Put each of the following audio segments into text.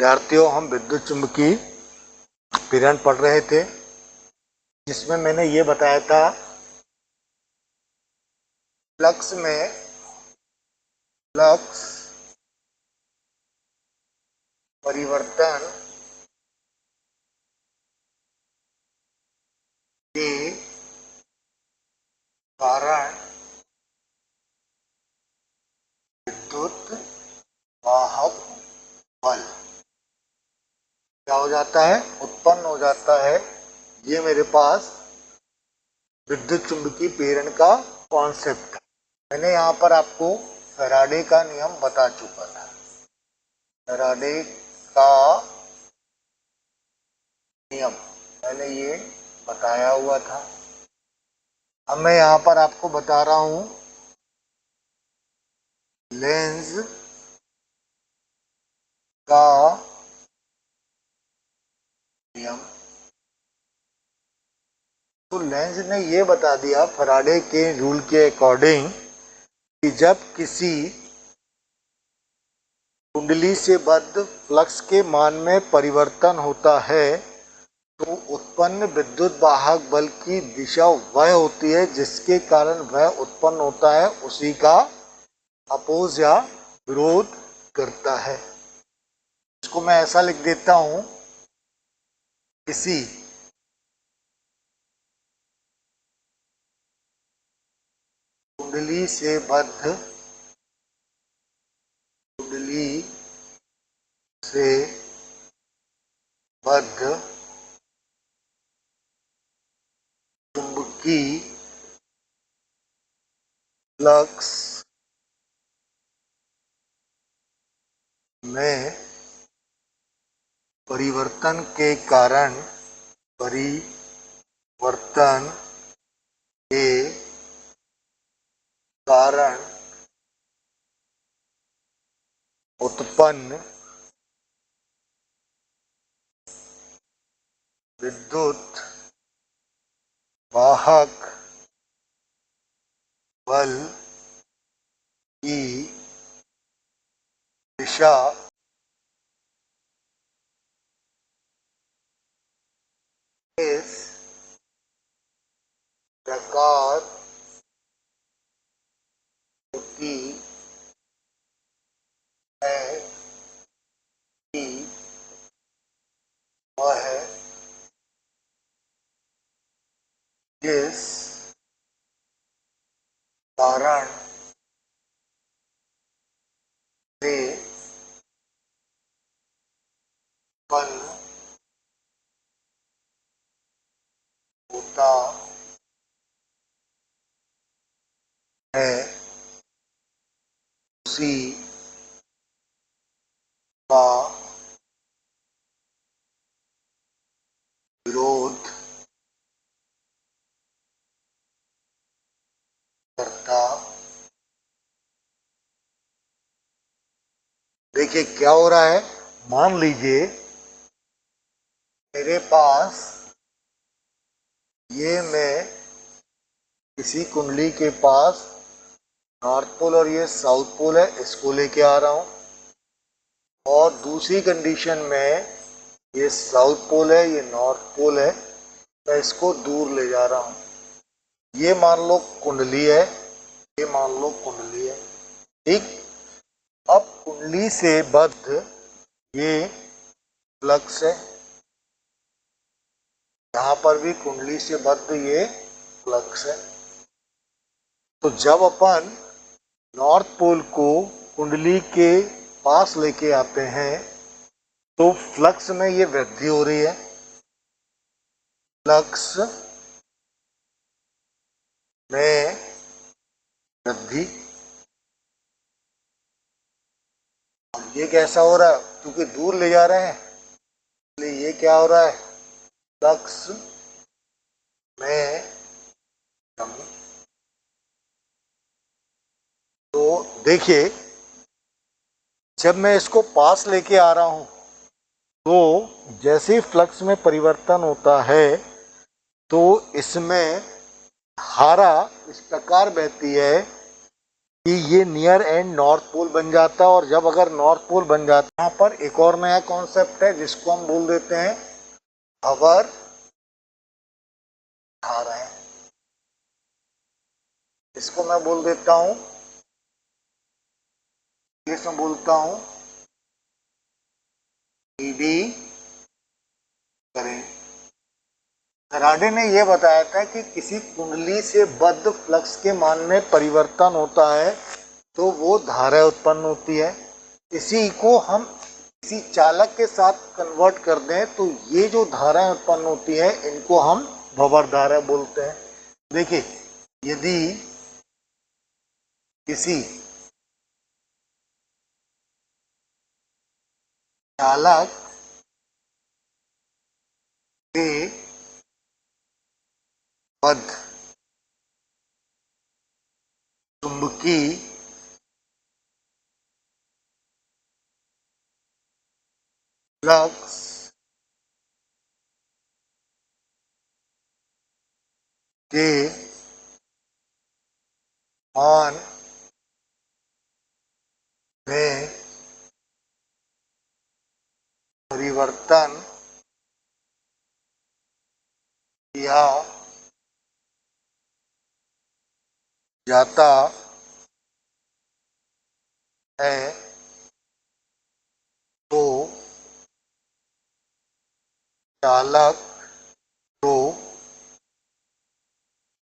विद्यार्थियों, हम विद्युत चुम्बकीय विकिरण पढ़ रहे थे, जिसमें मैंने ये बताया था फ्लक्स परिवर्तन के कारण विद्युत वाहक बल क्या हो जाता है, उत्पन्न हो जाता है। ये मेरे पास विद्युत चुम्बकीय प्रेरण का कॉन्सेप्ट है। मैंने यहाँ पर आपको फैराडे का नियम बता चुका था। फैराडे का नियम मैंने ये बताया हुआ था। अब मैं यहाँ पर आपको बता रहा हूँ लेंज का नियम। तो लेंज ने ये बता दिया फैराडे के रूल के अकॉर्डिंग कि जब किसी कुंडली से बद्ध फ्लक्स के मान में परिवर्तन होता है तो उत्पन्न विद्युत वाहक बल की दिशा वह होती है जिसके कारण वह उत्पन्न होता है, उसी का अपोज या विरोध करता है। इसको मैं ऐसा लिख देता हूं, किसी कुंडली से बद्ध चुंबकीय फ्लक्स में परिवर्तन के कारण उत्पन्न विद्युत वाहक बल की दिशा इस प्रकार होती है कि वह जिस कारण से उत्पन्न होता है उसी का विरोध करता। देखिए क्या हो रहा है, मान लीजिए मेरे पास ये मैं किसी कुंडली के पास नॉर्थ पोल और ये साउथ पोल है, इसको लेके आ रहा हूं, और दूसरी कंडीशन में ये साउथ पोल है, ये नॉर्थ पोल है, मैं इसको दूर ले जा रहा हूं। ये मान लो कुंडली है, ये मान लो कुंडली है, ठीक। अब कुंडली से बद्ध ये फ्लक्स है, यहां पर भी कुंडली से बद्ध ये फ्लक्स है। तो जब अपन नॉर्थ पोल को कुंडली के पास लेके आते हैं तो फ्लक्स में ये वृद्धि हो रही है, फ्लक्स में वृद्धि। अब ये कैसा हो रहा है, क्योंकि दूर ले जा रहे हैं, इसलिए ये क्या हो रहा है, फ्लक्स में कमी। तो देखिए जब मैं इसको पास लेके आ रहा हूं तो जैसे ही फ्लक्स में परिवर्तन होता है तो इसमें धारा इस प्रकार बहती है कि ये नियर एंड नॉर्थ पोल बन जाता है। और जब अगर नॉर्थ पोल बन जाता है, यहाँ पर एक और नया कॉन्सेप्ट है जिसको हम बोल देते हैं भंवर धाराएं। इसको मैं बोल देता हूं, इसमें बोलता हूं ईडी करेंट। फैराडे ने यह बताया था कि किसी कुंडली से बद्ध फ्लक्स के मान में परिवर्तन होता है तो वो धारा उत्पन्न होती है। इसी को हम किसी चालक के साथ कन्वर्ट कर दें तो ये जो धाराएं उत्पन्न होती है इनको हम भंवर धारा बोलते हैं। देखिए, यदि किसी चालक के बद्ध चुंबकीय फ्लक्स के मान में परिवर्तन किया जाता है तो चालक तो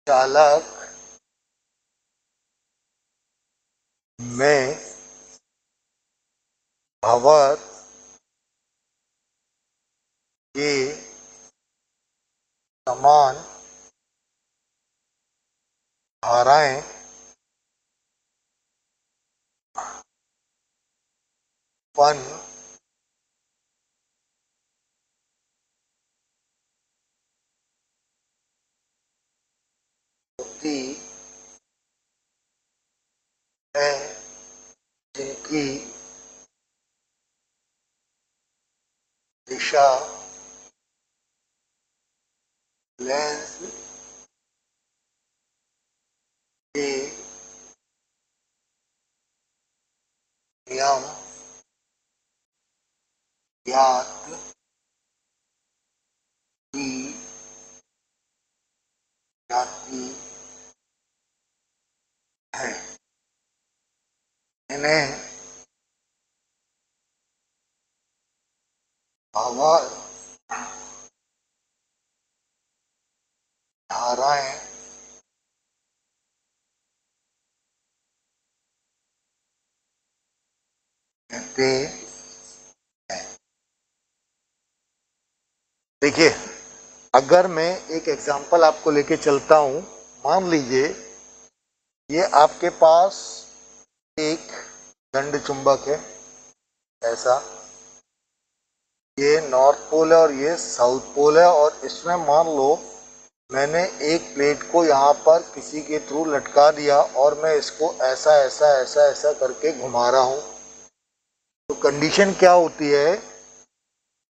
चालक में भंवर के समान धाराएं उत्पन्न होती है जिनकी दिशा लेंस के नियम ज्ञात की जाती है। इन्हें भंवर धाराएं कहते हैं। देखिए, अगर मैं एक एग्जांपल आपको लेके चलता हूं, मान लीजिए ये आपके पास एक दंड चुंबक है, ऐसा, ये नॉर्थ पोल है और ये साउथ पोल है। और इसमें मान लो मैंने एक प्लेट को यहाँ पर किसी के थ्रू लटका दिया और मैं इसको ऐसा ऐसा ऐसा ऐसा करके घुमा रहा हूँ। तो कंडीशन क्या होती है,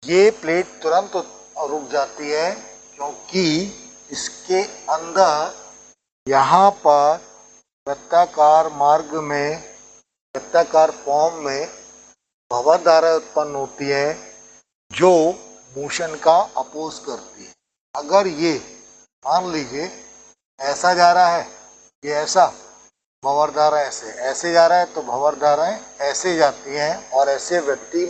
ये प्लेट तुरंत रुक जाती है क्योंकि इसके अंदर यहाँ पर वृत्ताकार मार्ग में, वृत्ताकार फॉर्म में भंवर धारा उत्पन्न होती है जो मोशन का अपोज करती है। अगर ये मान लीजिए ऐसा जा रहा है, ये ऐसा, भंवर धारा ऐसे ऐसे जा रहा है तो भंवर धाराएं ऐसे जाती हैं और ऐसे व्यक्ति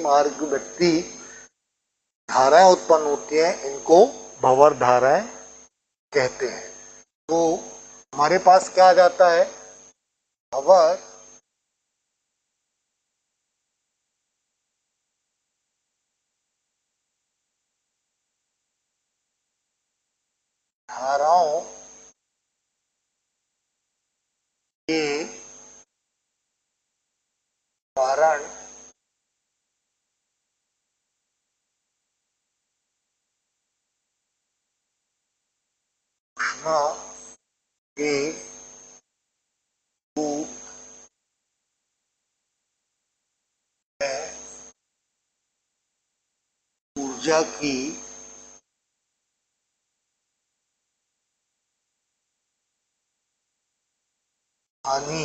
धाराएं उत्पन्न होती हैं, इनको भंवर धाराएं कहते हैं। तो हमारे पास क्या आ जाता है, भंवर धाराओं के कारण ऊष्मा के रूप में ऊर्जा की हानि